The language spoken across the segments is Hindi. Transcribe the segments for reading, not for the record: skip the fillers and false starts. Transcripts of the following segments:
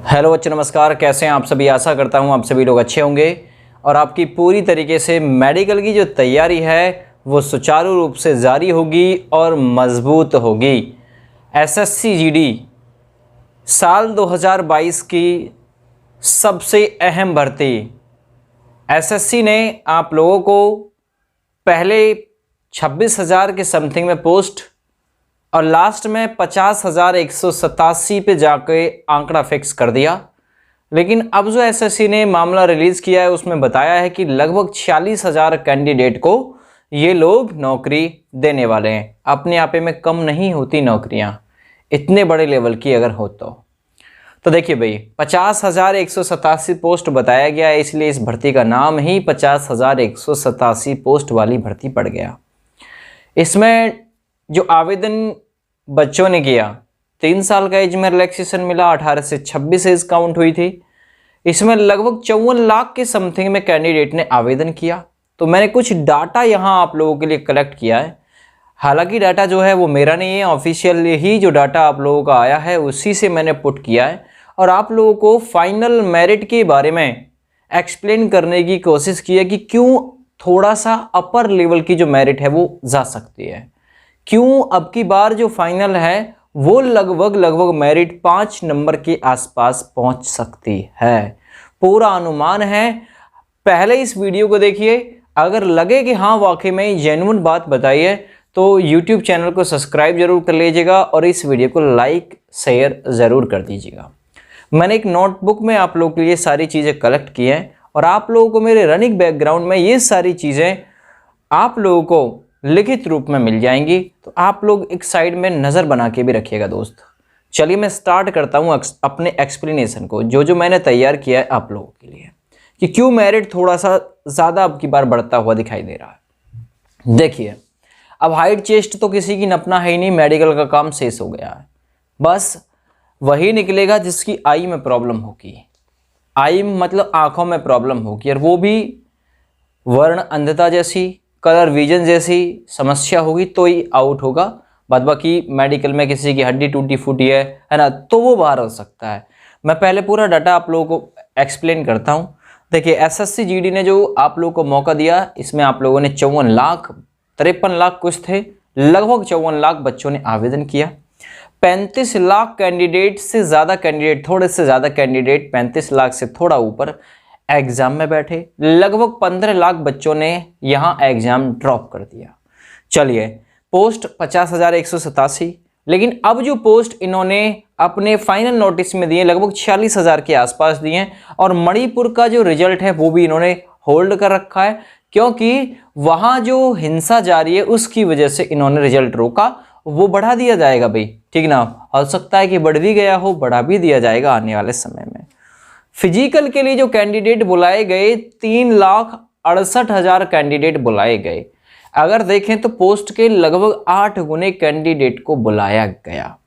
हेलो बच्चों, नमस्कार। कैसे हैं आप सभी? आशा करता हूं आप सभी लोग अच्छे होंगे और आपकी पूरी तरीके से मेडिकल की जो तैयारी है वो सुचारू रूप से जारी होगी और मजबूत होगी। एसएससी जीडी साल 2022 की सबसे अहम भर्ती। एसएससी ने आप लोगों को पहले 26,000 के समथिंग में पोस्ट और लास्ट में 50,187 पे जाके आंकड़ा फिक्स कर दिया। लेकिन अब जो एसएससी ने मामला रिलीज किया है उसमें बताया है कि लगभग 46,000 कैंडिडेट को ये लोग नौकरी देने वाले हैं। अपने आप में कम नहीं होती नौकरियां, इतने बड़े लेवल की अगर हो तो देखिए भाई, 50,187 पोस्ट बताया गया है, इसलिए इस भर्ती का नाम ही 50,187 पोस्ट वाली भर्ती पड़ गया। इसमें जो आवेदन बच्चों ने किया, 3 साल का एज में रिलैक्सेशन मिला, 18 से 26 एज काउंट हुई थी। इसमें लगभग 54 लाख के समथिंग में कैंडिडेट ने आवेदन किया। तो मैंने कुछ डाटा यहां आप लोगों के लिए कलेक्ट किया है। हालांकि डाटा जो है वो मेरा नहीं है, ऑफिशियल ही जो डाटा आप लोगों का आया है उसी से मैंने पुट किया है और आप लोगों को फाइनल मेरिट के बारे में एक्सप्लेन करने की कोशिश की है कि क्यों थोड़ा सा अपर लेवल की जो मेरिट है वो जा सकती है, क्यों अब की बार जो फाइनल है वो लगभग मेरिट 5 नंबर के आसपास पहुंच सकती है। पूरा अनुमान है। पहले इस वीडियो को देखिए, अगर लगे कि हाँ वाकई में जेन्युइन बात बताई है तो YouTube चैनल को सब्सक्राइब जरूर कर लीजिएगा और इस वीडियो को लाइक शेयर ज़रूर कर दीजिएगा। मैंने एक नोटबुक में आप लोगों के लिए सारी चीज़ें कलेक्ट की हैं और आप लोगों को मेरे रनिंग बैकग्राउंड में ये सारी चीज़ें आप लोगों को लिखित रूप में मिल जाएंगी। तो आप लोग एक साइड में नज़र बना के भी रखिएगा दोस्त। चलिए मैं स्टार्ट करता हूँ अपने एक्सप्लेनेशन को, जो मैंने तैयार किया है आप लोगों के लिए कि क्यों मेरिट थोड़ा सा ज़्यादा अब की बार बढ़ता हुआ दिखाई दे रहा है। देखिए, अब हाइट चेस्ट तो किसी की नपना है ही नहीं, मेडिकल का काम शेष हो गया है। बस वही निकलेगा जिसकी आई में प्रॉब्लम होगी, आई मतलब आँखों में प्रॉब्लम होगी, और वो भी वर्ण अंधता जैसी, कलर विजन जैसी समस्या होगी तो ही आउट होगा। बाद बाकी मेडिकल में किसी की हड्डी टूटी फूटी है ना, तो वो बाहर हो सकता है। मैं पहले पूरा डाटा आप लोगों को एक्सप्लेन करता हूँ। देखिए, एसएससी जीडी ने जो आप लोगों को मौका दिया, इसमें आप लोगों ने 54 लाख 53 लाख कुछ थे, लगभग 54 लाख बच्चों ने आवेदन किया। 35 लाख कैंडिडेट से ज़्यादा कैंडिडेट, थोड़े से ज़्यादा कैंडिडेट 35 लाख से थोड़ा ऊपर एग्जाम में बैठे। लगभग 15 लाख बच्चों ने यहां एग्जाम ड्रॉप कर दिया। चलिए, पोस्ट 50,187, लेकिन अब जो पोस्ट इन्होंने अपने फाइनल नोटिस में दिए लगभग 46,000 के आसपास दिए। और मणिपुर का जो रिजल्ट है वो भी इन्होंने होल्ड कर रखा है, क्योंकि वहां जो हिंसा जारी है उसकी वजह से इन्होंने रिजल्ट रोका। वो बढ़ा दिया जाएगा भाई, ठीक ना, हो सकता है कि बढ़ भी गया हो, बढ़ा भी दिया जाएगा आने वाले समय में। फिजिकल के लिए जो कैंडिडेट बुलाए गए, 3,68,000 कैंडिडेट बुलाए गए। अगर देखें तो पोस्ट के लगभग 8 गुने कैंडिडेट को बुलाया गया।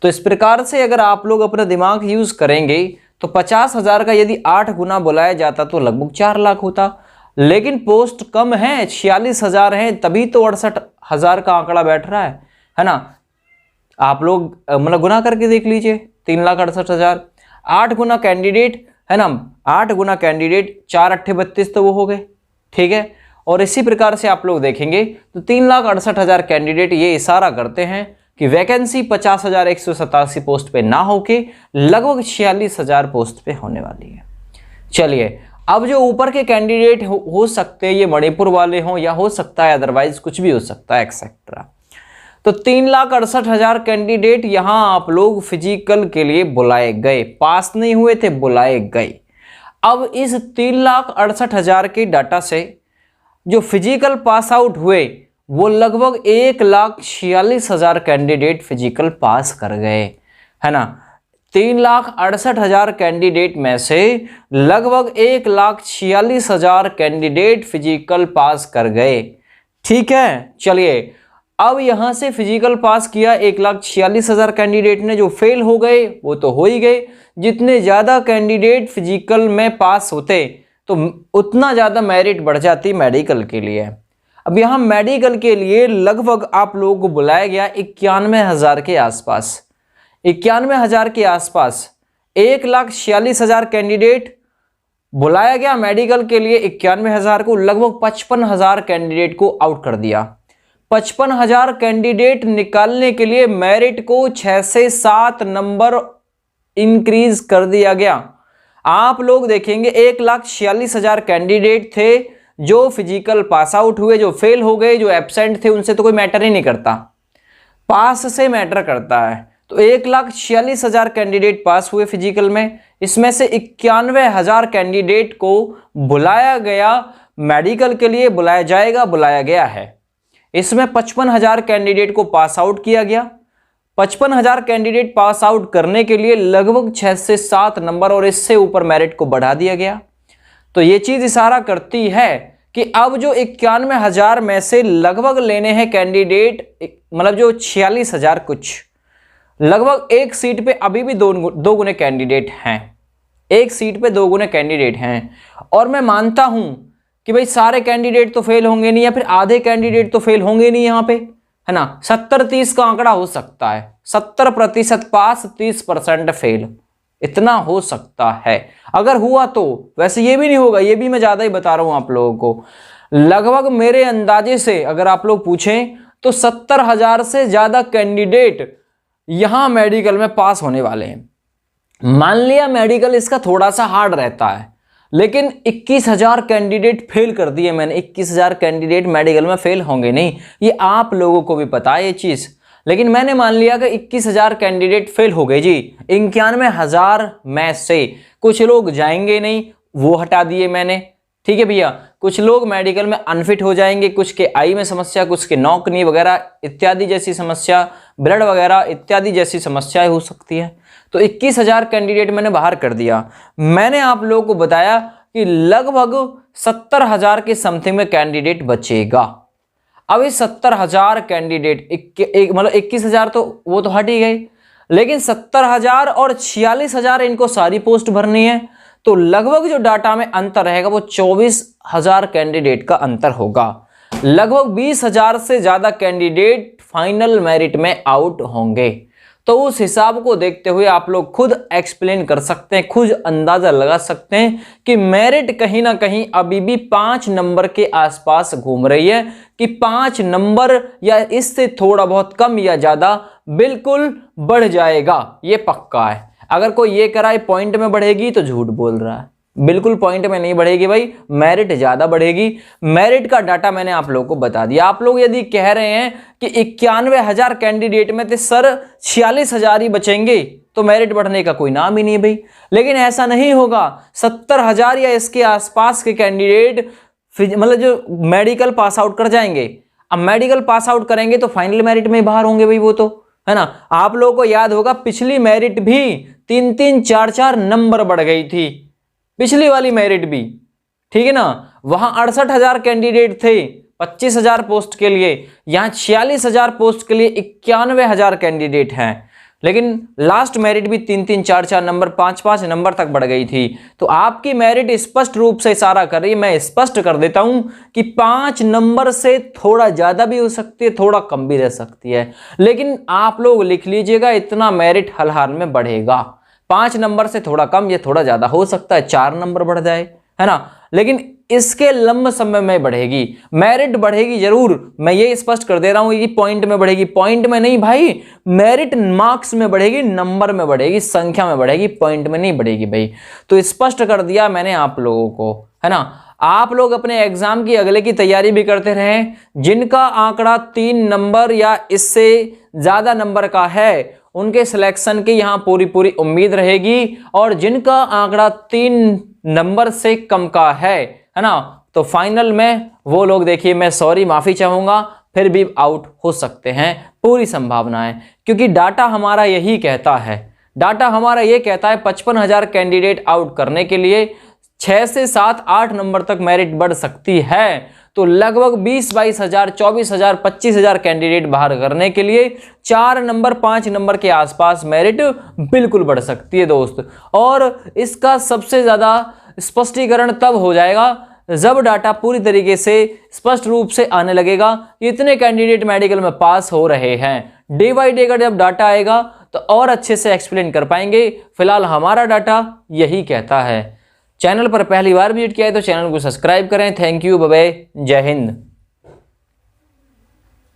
तो इस प्रकार से अगर आप लोग अपना दिमाग यूज करेंगे तो 50,000 का यदि 8 गुना बुलाया जाता तो लगभग 4 लाख होता। लेकिन पोस्ट कम है, 46,000 है, तभी तो 68,000 का आंकड़ा बैठ रहा है ना। आप लोग मतलब गुना करके देख लीजिए, 3,68,000, 8 गुना कैंडिडेट है ना, 8 गुना कैंडिडेट, 4 8 32 तो वो हो गए, ठीक है। और इसी प्रकार से आप लोग देखेंगे तो 3,68,000 कैंडिडेट ये इशारा करते हैं कि वैकेंसी 50,187 पोस्ट पे ना होके लगभग 46,000 पोस्ट पे होने वाली है। चलिए, अब जो ऊपर के कैंडिडेट हो सकते हैं, ये मणिपुर वाले हों या हो सकता है अदरवाइज कुछ भी हो सकता है एक्सेट्रा। तो 3,68,000 कैंडिडेट यहां आप लोग फिजिकल के लिए बुलाए गए, पास नहीं हुए थे, बुलाए गए। अब इस 3,68,000 के डाटा से जो फिजिकल पास आउट हुए वो लगभग 1,46,000 कैंडिडेट फिजिकल पास कर गए, है ना। 3,68,000 कैंडिडेट में से लगभग 1,46,000 कैंडिडेट फिजिकल पास कर गए, ठीक है। चलिए, अब यहां से फिजिकल पास किया 1,46,000 कैंडिडेट ने, जो फेल हो गए वो तो हो ही गए। जितने ज्यादा कैंडिडेट फिजिकल में पास होते तो उतना ज्यादा मेरिट बढ़ जाती मेडिकल के लिए। अब यहां मेडिकल के लिए लगभग आप लोगों को बुलाया गया 91,000 के आसपास, 91,000 के आसपास 1,46,000 कैंडिडेट बुलाया गया मेडिकल के लिए 91,000 को, लगभग 55,000 कैंडिडेट को आउट कर दिया। 55,000 कैंडिडेट निकालने के लिए मेरिट को 6 से 7 नंबर इंक्रीज कर दिया गया। आप लोग देखेंगे 1,46,000 कैंडिडेट थे जो फिजिकल पास आउट हुए, जो फेल हो गए, जो एब्सेंट थे, उनसे तो कोई मैटर ही नहीं करता, पास से मैटर करता है। तो 1,46,000 कैंडिडेट पास हुए फिजिकल में, इसमें से 91,000 कैंडिडेट को बुलाया गया मेडिकल के लिए, बुलाया जाएगा, बुलाया गया है। इसमें 55,000 कैंडिडेट को पास आउट किया गया। 55,000 कैंडिडेट पास आउट करने के लिए लगभग 6 से 7 नंबर और इससे ऊपर मेरिट को बढ़ा दिया गया। तो ये चीज इशारा करती है कि अब जो 91,000 में से लगभग लेने हैं कैंडिडेट, मतलब जो 46,000 कुछ, लगभग एक सीट पे अभी भी दो गुने कैंडिडेट हैं, एक सीट पे 2 गुने कैंडिडेट हैं। और मैं मानता हूं कि भाई सारे कैंडिडेट तो फेल होंगे नहीं, या फिर आधे कैंडिडेट तो फेल होंगे नहीं यहाँ पे, है ना। 70-30 का आंकड़ा हो सकता है, 70% पास, 30% फेल, इतना हो सकता है। अगर हुआ तो, वैसे ये भी नहीं होगा, ये भी मैं ज्यादा ही बता रहा हूं आप लोगों को। लगभग मेरे अंदाजे से अगर आप लोग पूछें तो 70,000 से ज्यादा कैंडिडेट यहां मेडिकल में पास होने वाले हैं। मान लिया मेडिकल इसका थोड़ा सा हार्ड रहता है, लेकिन 21,000 कैंडिडेट फेल कर दिए मैंने। 21,000 कैंडिडेट मेडिकल में फेल होंगे नहीं, ये आप लोगों को भी पता है ये चीज, लेकिन मैंने मान लिया कि 21,000 कैंडिडेट फेल हो गए जी। 91,000 में से कुछ लोग जाएंगे नहीं, वो हटा दिए मैंने, ठीक है भैया। कुछ लोग मेडिकल में अनफिट हो जाएंगे, कुछ के आई में समस्या, कुछ के नौक नी वगैरह इत्यादि जैसी समस्या, ब्लड वगैरह इत्यादि जैसी समस्याएं हो सकती है। तो 21,000 कैंडिडेट मैंने बाहर कर दिया। मैंने आप लोगों को बताया कि लगभग 70,000 के समथिंग में कैंडिडेट बचेगा। अब इस 70,000 कैंडिडेट मतलब 21,000 तो वो तो हट ही गए, लेकिन 70,000 और 46,000 इनको सारी पोस्ट भरनी है। तो लगभग जो डाटा में अंतर रहेगा वो 24,000 कैंडिडेट का अंतर होगा। लगभग 20,000 से ज्यादा कैंडिडेट फाइनल मेरिट में आउट होंगे। तो उस हिसाब को देखते हुए आप लोग खुद एक्सप्लेन कर सकते हैं, खुद अंदाजा लगा सकते हैं कि मेरिट कहीं ना कहीं अभी भी 5 नंबर के आसपास घूम रही है, कि 5 नंबर या इससे थोड़ा बहुत कम या ज्यादा बिल्कुल बढ़ जाएगा, ये पक्का है। अगर कोई ये कराए पॉइंट में बढ़ेगी तो झूठ बोल रहा है, बिल्कुल पॉइंट में नहीं बढ़ेगी भाई, मेरिट ज्यादा बढ़ेगी। मेरिट का डाटा मैंने आप लोगों को बता दिया। आप लोग यदि कह रहे हैं कि 91,000 कैंडिडेट में तो सर 46,000 ही बचेंगे, तो मेरिट बढ़ने का कोई नाम ही नहीं भाई। लेकिन ऐसा नहीं होगा, 70,000 या इसके आसपास के कैंडिडेट मतलब जो मेडिकल पास आउट कर जाएंगे। अब मेडिकल पास आउट करेंगे तो फाइनल मेरिट में बाहर होंगे भाई, वो तो है ना। आप लोगों को याद होगा पिछली मेरिट भी 3-3, 4-4 नंबर बढ़ गई थी, पिछली वाली मेरिट भी, ठीक है ना। वहां 68,000 कैंडिडेट थे 25,000 पोस्ट के लिए, यहां 46,000 पोस्ट के लिए 91,000 कैंडिडेट हैं। लेकिन लास्ट मेरिट भी 3-3, 4-4 नंबर, 5-5 नंबर तक बढ़ गई थी। तो आपकी मेरिट स्पष्ट रूप से इशारा कर रही है, मैं स्पष्ट कर देता हूं कि 5 नंबर से थोड़ा ज्यादा भी हो सकती है, थोड़ा कम भी रह सकती है। लेकिन आप लोग लिख लीजिएगा, इतना मेरिट हल हाल में बढ़ेगा। 5 नंबर से थोड़ा कम या थोड़ा ज्यादा हो सकता है, 4 नंबर बढ़ जाए, है ना। लेकिन इसके लंबे समय में बढ़ेगी, मेरिट बढ़ेगी जरूर। मैं ये स्पष्ट कर दे रहा हूं कि पॉइंट में बढ़ेगी, पॉइंट में नहीं भाई, मेरिट मार्क्स में बढ़ेगी, नंबर में बढ़ेगी, संख्या में बढ़ेगी, पॉइंट में नहीं बढ़ेगी भाई। तो स्पष्ट कर दिया मैंने आप लोगों को, है ना। आप लोग अपने एग्जाम की अगले की तैयारी भी करते रहें। जिनका आंकड़ा 3 नंबर या इससे ज्यादा नंबर का है, उनके सिलेक्शन की यहां पूरी उम्मीद रहेगी। और जिनका आंकड़ा 3 नंबर से कम का है ना, तो फाइनल में वो लोग देखिए, मैं सॉरी माफी चाहूंगा, फिर भी आउट हो सकते हैं, पूरी संभावना है। क्योंकि डाटा हमारा यही कहता है, डाटा हमारा ये कहता है 55,000 कैंडिडेट आउट करने के लिए 6 से 7-8 नंबर तक मेरिट बढ़ सकती है। तो लगभग 20-22,000, 24,000, 25,000 कैंडिडेट बाहर करने के लिए 4 नंबर, 5 नंबर के आसपास मेरिट बिल्कुल बढ़ सकती है दोस्त। और इसका सबसे ज्यादा स्पष्टीकरण तब हो जाएगा जब डाटा पूरी तरीके से स्पष्ट रूप से आने लगेगा कि इतने कैंडिडेट मेडिकल में पास हो रहे हैं। डे बाई डे का जब डाटा आएगा तो और अच्छे से एक्सप्लेन कर पाएंगे। फिलहाल हमारा डाटा यही कहता है। चैनल पर पहली बार विजिट किया है तो चैनल को सब्सक्राइब करें। थैंक यू, बाय बाय, जय हिंद।